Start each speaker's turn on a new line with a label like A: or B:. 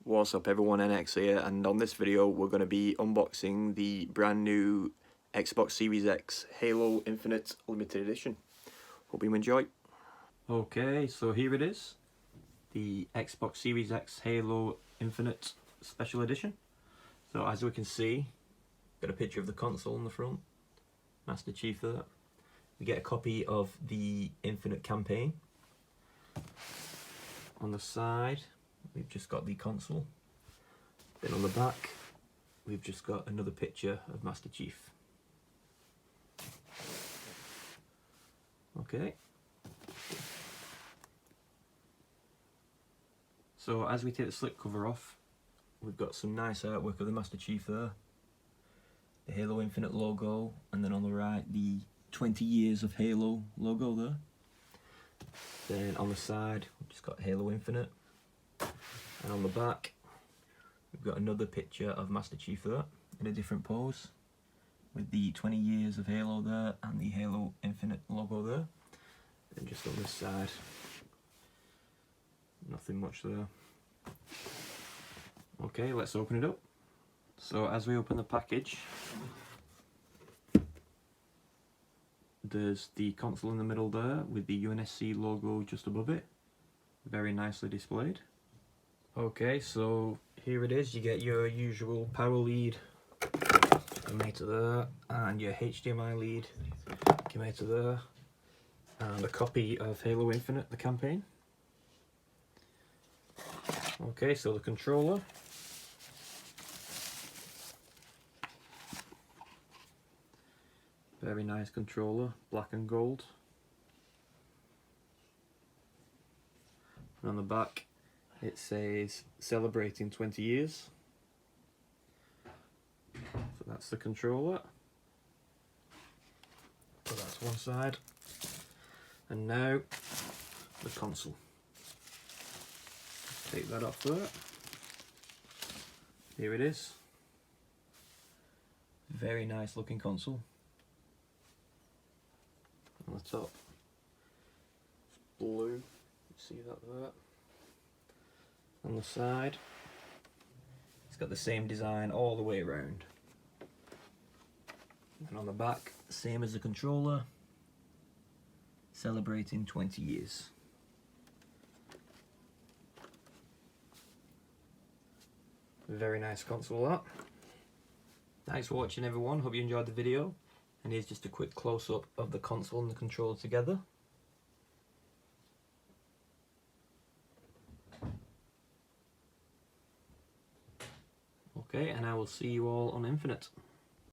A: What's up everyone, NX here, and on this video we're going to be unboxing the brand new Xbox Series X Halo Infinite Limited Edition. Hope you enjoy. Okay, so here it is, the Xbox Series X Halo Infinite Special Edition. So as we can see, got a picture of the console on the front, Master Chief there. We get a copy of the Infinite campaign. On the side we've just got the console. Then on the back we've just got another picture of Master Chief. Okay. So as we take the slipcover off, we've got some nice artwork of the Master Chief there. The Halo Infinite logo, and then on the right the 20 years of Halo logo there. Then on the side we've just got Halo Infinite. And on the back we've got another picture of Master Chief there in a different pose, with the 20 years of Halo there and the Halo Infinite logo there. And just on this side, nothing much there. Okay, let's open it up. So as we open the package, there's the console in the middle there with the UNSC logo just above it, very nicely displayed. Okay, so here it is. You get your usual power lead connector there, and your HDMI lead connector there, and a copy of Halo Infinite, the campaign. Okay, so the controller. Very nice controller, black and gold. And on the back it says celebrating 20 years. So that's the controller. So that's one side. And now the console. Take that off there. Here it is. Very nice looking console. On the top, it's blue. You see that there. On the side, it's got the same design all the way around. And on the back, same as the controller, celebrating 20 years. Very nice console that. Thanks for watching everyone, hope you enjoyed the video. And here's just a quick close-up of the console and the controller together. Okay, and I will see you all on Infinite.